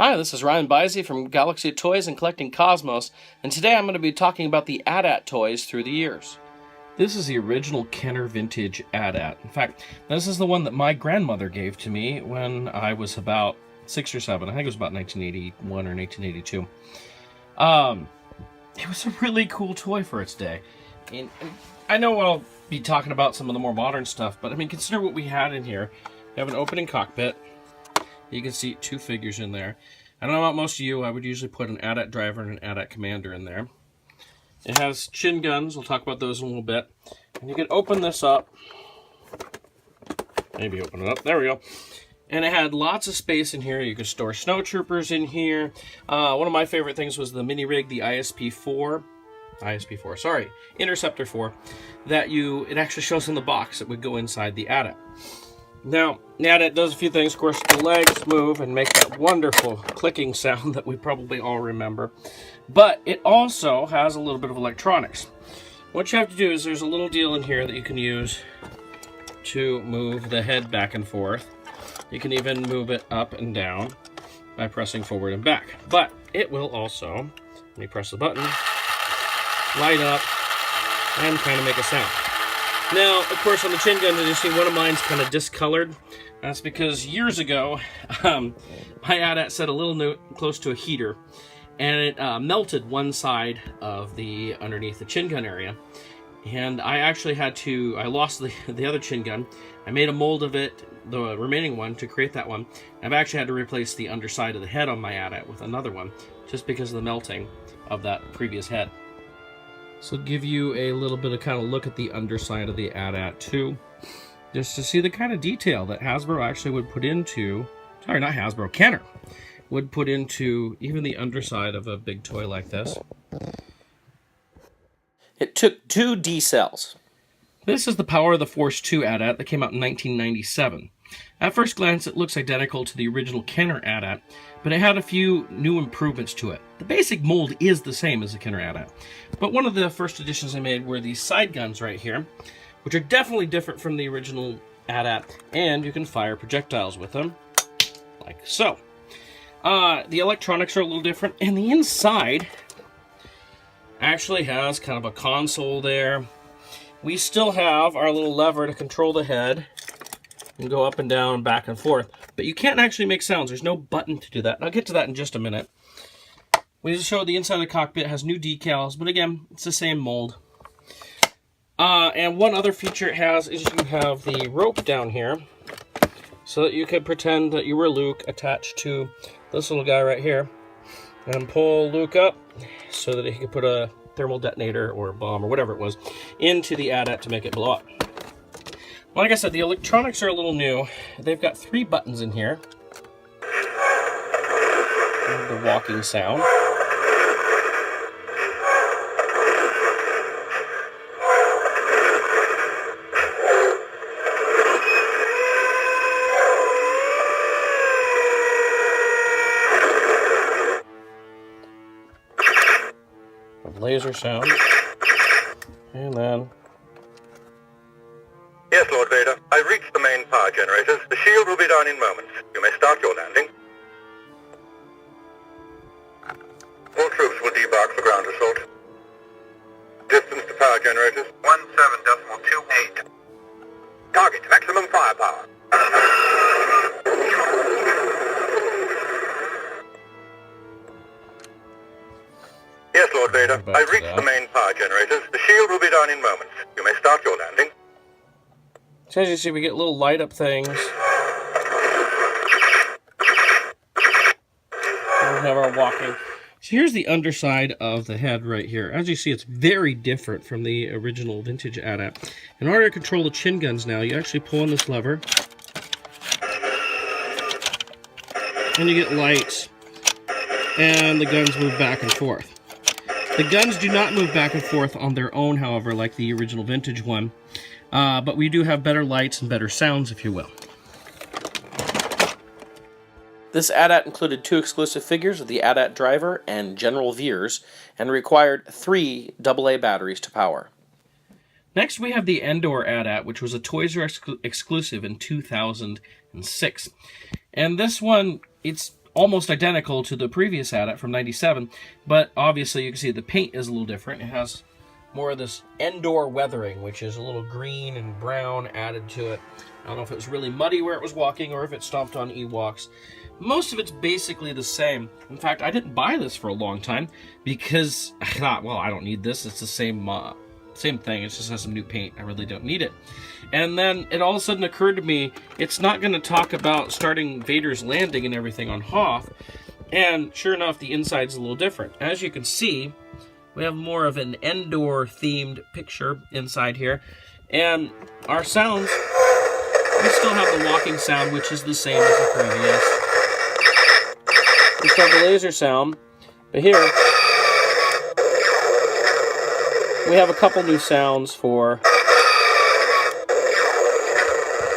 Hi, this is MrByZ from Galaxy of Toys and Collecting Cosmos, and today I'm going to be talking about the AT-AT toys through the years. This is the original Kenner vintage AT-AT. In fact, this is the one that my grandmother gave to me when I was about 6 or 7. I think it was about 1981 or 1982. It was a really cool toy for its day. And I know I'll be talking about some of the more modern stuff, but I mean, consider what we had in here. We have an opening cockpit. You can see 2 figures in there. I don't know about most of you, I would usually put an AT-AT driver and an AT-AT commander in there. It has chin guns, we'll talk about those in a little bit. And you can open this up. Maybe open it up, there we go. And it had lots of space in here. You could store snow troopers in here. One of my favorite things was the mini rig, the Interceptor 4, that it actually shows in the box. It would go inside the AT-AT. Now, AT-AT does a few things. Of course, the legs move and make that wonderful clicking sound that we probably all remember. But it also has a little bit of electronics. What you have to do is there's a little deal in here that you can use to move the head back and forth. You can even move it up and down by pressing forward and back. But it will also, when you press the button, light up and kind of make a sound. Now, of course, on the chin gun, as you see, one of mine's kind of discolored. That's because years ago, my AT-AT set a little note close to a heater, and it melted one side of the underneath the chin gun area. And I actually I lost the other chin gun. I made a mold of it, the remaining one, to create that one. I've actually had to replace the underside of the head on my AT-AT with another one, just because of the melting of that previous head. So I'll give you a little bit of kind of look at the underside of the AT-AT too, just to see the kind of detail that Hasbro actually would put into, sorry, not Hasbro, Kenner would put into even the underside of a big toy like this. It took 2 D-cells. This is the Power of the Force 2 AT-AT that came out in 1997. At first glance, it looks identical to the original Kenner AT-AT, but it had a few new improvements to it. The basic mold is the same as the Kenner AT-AT, but one of the first additions I made were these side guns right here, which are definitely different from the original AT-AT, and you can fire projectiles with them, like so. The electronics are a little different, and the inside actually has kind of a console there. We still have our little lever to control the head and go up and down and back and forth, but you can't actually make sounds. There's no button to do that. And I'll get to that in just a minute. We just showed the inside of the cockpit has new decals, but again, it's the same mold. And one other feature it has is you have the rope down here, so that you could pretend that you were Luke attached to this little guy right here, and pull Luke up so that he could put a thermal detonator or a bomb or whatever it was into the AT-AT to make it blow up. Like I said, the electronics are a little new. They've got 3 buttons in here. The walking sound. The laser sound. And then... Yes, Lord Vader. I've reached the main power generators. The shield will be down in moments. You may start your landing. All troops will debark for ground assault. Distance to power generators, 17.28. Target, maximum firepower. Yes, Lord Vader. I've reached the main power generators. The shield will be down in moments. You may start your landing. So as you see, we get little light up things. We have our walking. So here's the underside of the head right here. As you see, it's very different from the original vintage AT-AT. In order to control the chin guns now, you actually pull on this lever, and you get lights, and the guns move back and forth. The guns do not move back and forth on their own, however, like the original vintage one. But we do have better lights and better sounds, if you will. This AT-AT included 2 exclusive figures of the AT-AT driver and General Veers, and required 3 AA batteries to power. Next we have the Endor AT-AT, which was a Toys R Us exclusive in 2006. And this one, it's almost identical to the previous AT-AT from '97, but obviously you can see the paint is a little different. It has more of this indoor weathering, which is a little green and brown added to it. I don't know if it was really muddy where it was walking or if it stomped on Ewoks. Most of it's basically the same. In fact, I didn't buy this for a long time because I thought, well, I don't need this. It's the same thing. It just has some new paint. I really don't need it. And then it all of a sudden occurred to me, it's not going to talk about starting Vader's landing and everything on Hoth. And sure enough, the inside's a little different. As you can see, we have more of an Endor-themed picture inside here. And our sounds, we still have the walking sound, which is the same as the previous. We still have the laser sound, but here we have a couple new sounds for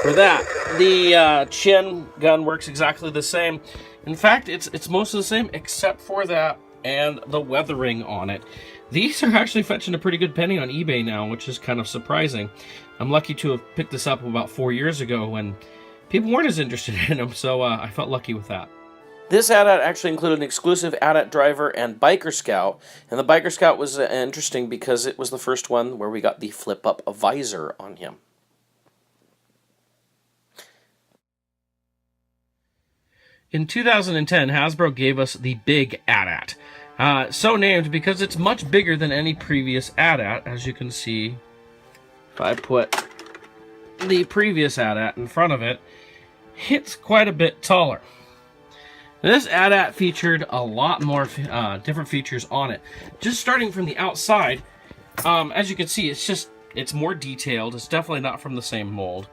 that. The chin gun works exactly the same. In fact, it's most of the same except for that and the weathering on it. These are actually fetching a pretty good penny on eBay now, which is kind of surprising. I'm lucky to have picked this up about 4 years ago when people weren't as interested in them, so I felt lucky with that. This AT-AT actually included an exclusive AT-AT driver and Biker Scout, and the Biker Scout was interesting because it was the first one where we got the flip-up visor on him. In 2010, Hasbro gave us the big AT-AT. So named because it's much bigger than any previous AT-AT. As you can see, if I put the previous AT-AT in front of it, it's quite a bit taller. This AT-AT featured a lot more different features on it. Just starting from the outside, as you can see, it's more detailed. It's definitely not from the same mold.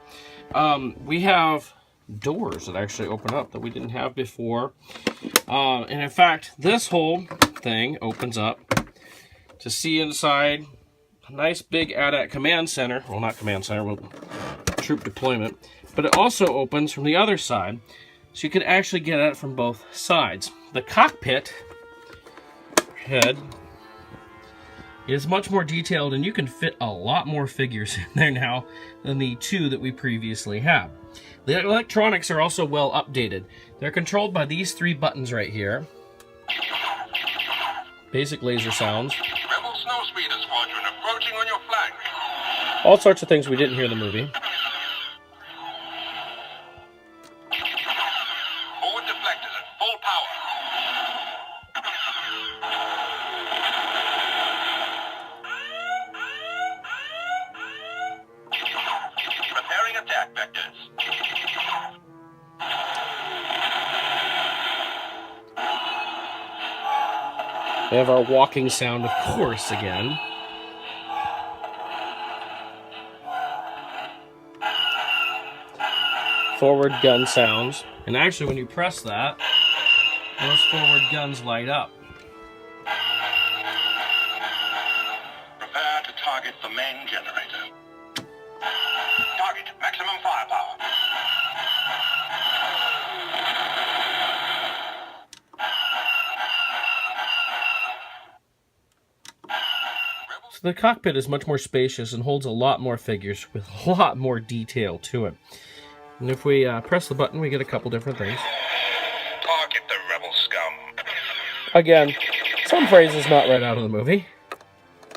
We have doors that actually open up that we didn't have before. And in fact, this whole thing opens up to see inside a nice big AT-AT command center. Well, not command center, well, troop deployment. But it also opens from the other side, so you can actually get at it from both sides. The cockpit head is much more detailed, and you can fit a lot more figures in there now than the two that we previously had. The electronics are also well updated. They're controlled by these three buttons right here. Basic laser sounds. Rebel Snowspeeder Squadron approaching on your flank. All sorts of things we didn't hear in the movie. Forward deflectors at full power. Preparing attack vectors. We have our walking sound, of course, again. Forward gun sounds. And actually, when you press that, those forward guns light up. Prepare to target the main generator. Target maximum firepower. So the cockpit is much more spacious and holds a lot more figures with a lot more detail to it. And if we press the button, we get a couple different things. Target the rebel scum. Again, some phrases not right out of the movie.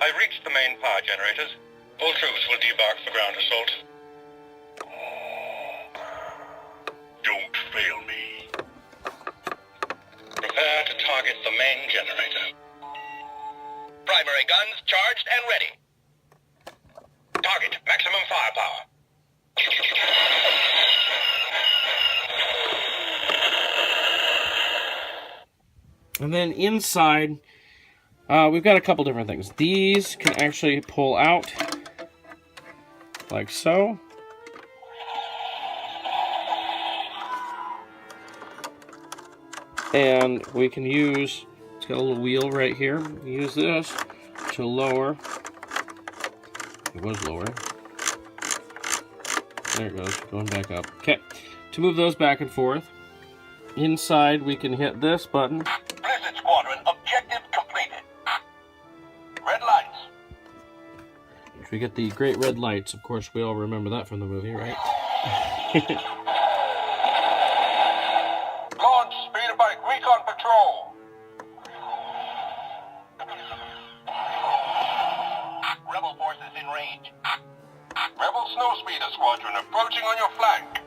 I've reached the main power generators. All troops will debark for ground assault. Don't fail me. Prepare to target the main generator. Primary guns charged and ready. Target maximum firepower. And then inside, we've got a couple different things. These can actually pull out like so. And we can use, it's got a little wheel right here. We use this to lower. It was lower. There it goes, going back up. Okay, to move those back and forth. Inside, we can hit this button. Blizzard Squadron, objective completed. Red lights. We get the great red lights. Of course, we all remember that from the movie, right? Launch speed of Biker. recon patrol. Rebel forces in range. Rebel snowspeeder squadron approaching on your flank.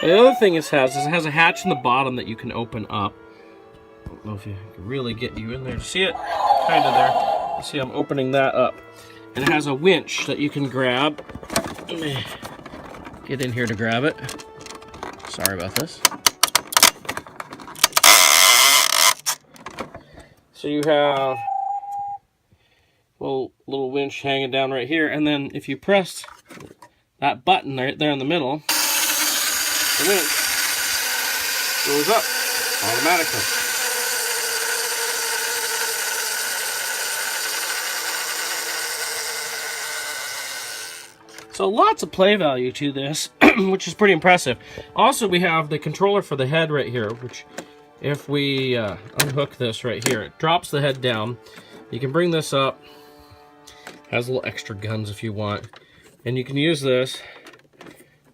The other thing it has is it has a hatch in the bottom that you can open up. I don't know if you can really get you in there. See it? Kind of there. You see I'm opening that up. And it has a winch that you can grab. Let me get in here to grab it. Sorry about this. So you have a little winch hanging down right here, and then if you press that button right there in the middle, the winch goes up automatically. So lots of play value to this, which is pretty impressive. Also, we have the controller for the head right here, which if we unhook this right here, it drops the head down. You can bring this up. Has little extra guns if you want. And you can use this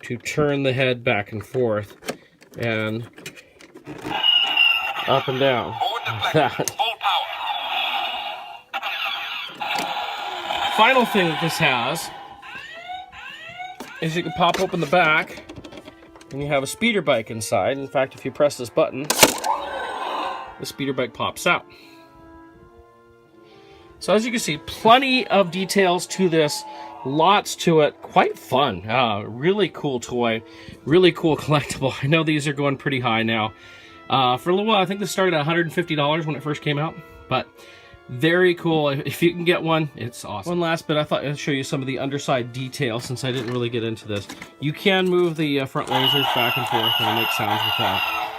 to turn the head back and forth and up and down. Like that. Final thing that this has is you can pop open the back and you have a speeder bike inside. In fact, if you press this button, the speeder bike pops out. So as you can see, plenty of details to this, lots to it, quite fun. Really cool toy, really cool collectible. I know these are going pretty high now. For a little while, I think this started at $150 when it first came out, but very cool. If you can get one, it's awesome. One last bit, I thought I'd show you some of the underside details since I didn't really get into this. You can move the front lasers back and forth and make sounds with that.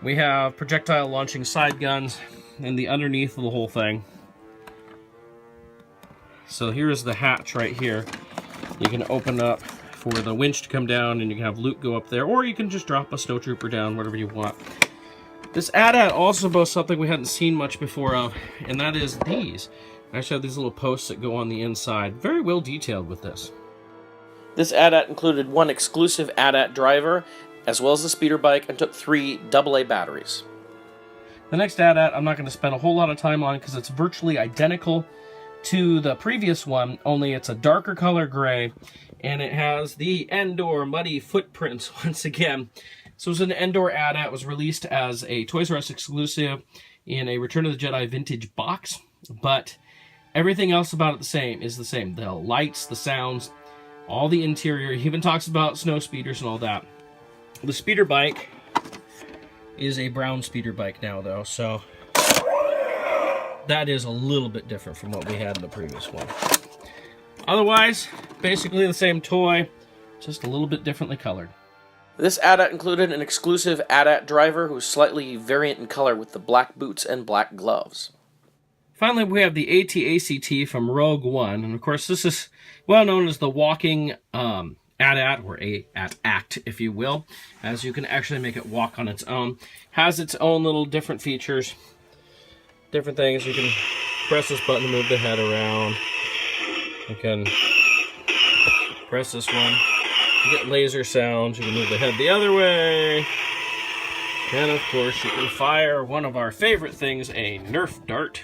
We have projectile launching side guns and the underneath of the whole thing. So here's the hatch right here. You can open up for the winch to come down and you can have loot go up there, or you can just drop a snowtrooper down, whatever you want. This AT-AT also boasts something we hadn't seen much before of, and that is these. I actually have these little posts that go on the inside. Very well detailed with this. This AT-AT included one exclusive AT-AT driver, as well as the speeder bike, and took 3 AA batteries. The next AT-AT I'm not going to spend a whole lot of time on because it's virtually identical to the previous one, only it's a darker color gray, and it has the Endor muddy footprints once again. So it was an Endor AT-AT. It was released as a Toys R Us exclusive in a Return of the Jedi vintage box, but everything else about it is the same. The lights, the sounds, all the interior. He even talks about snow speeders and all that. The speeder bike is a brown speeder bike now, though, so that is a little bit different from what we had in the previous one. Otherwise, basically the same toy, just a little bit differently colored. This AT-AT included an exclusive AT-AT driver who's slightly variant in color with the black boots and black gloves. Finally, we have the AT-ACT from Rogue One, and of course this is well known as the walking AT-AT, or AT-ACT, if you will, as you can actually make it walk on its own. Has its own little different features, different things. You can press this button to move the head around. You can press this one. You get laser sounds. You can move the head the other way. And of course, you can fire one of our favorite things, a Nerf dart.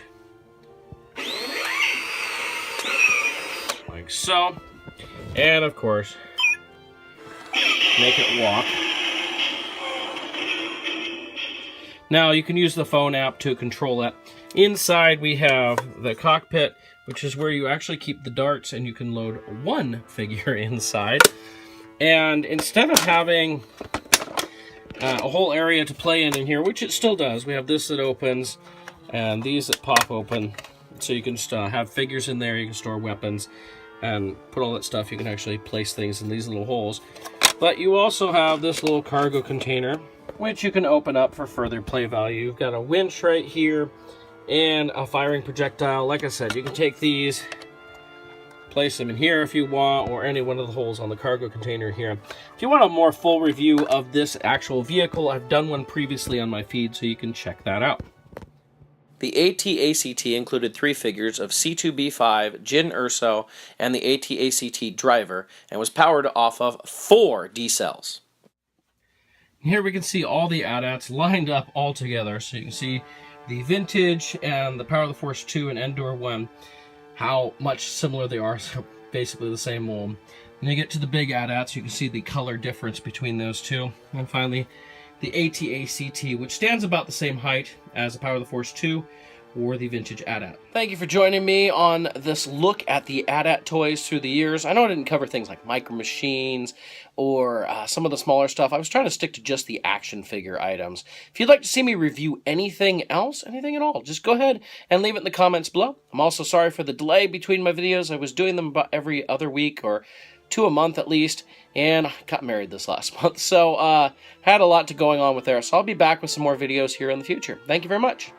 Like so. And of course, make it walk. Now you can use the phone app to control it. Inside we have the cockpit, which is where you actually keep the darts, and you can load one figure inside. And instead of having a whole area to play in here, which it still does, we have this that opens and these that pop open. So you can just have figures in there, you can store weapons and put all that stuff. You can actually place things in these little holes. But you also have this little cargo container, which you can open up for further play value. You've got a winch right here and a firing projectile. Like I said, you can take these, place them in here if you want, or any one of the holes on the cargo container here. If you want a more full review of this actual vehicle, I've done one previously on my feed, so you can check that out. The AT-ACT included 3 figures of C2B5, Jin Urso, and the AT-ACT driver, and was powered off of 4 D-cells. Here we can see all the AT-ATs lined up all together, so you can see the Vintage and the Power of the Force 2 and Endor 1, how much similar they are, so basically the same mold. When you get to the big AT-ATs, you can see the color difference between those two. And finally, the AT-ACT, which stands about the same height as the Power of the Force 2 or the Vintage AT-AT. Thank you for joining me on this look at the AT-AT toys through the years. I know I didn't cover things like Micro Machines or some of the smaller stuff. I was trying to stick to just the action figure items. If you'd like to see me review anything else, anything at all, just go ahead and leave it in the comments below. I'm also sorry for the delay between my videos. I was doing them about every other week or 2 a month at least, and I got married this last month, so had a lot going on with there. So I'll be back with some more videos here in the future. Thank you very much.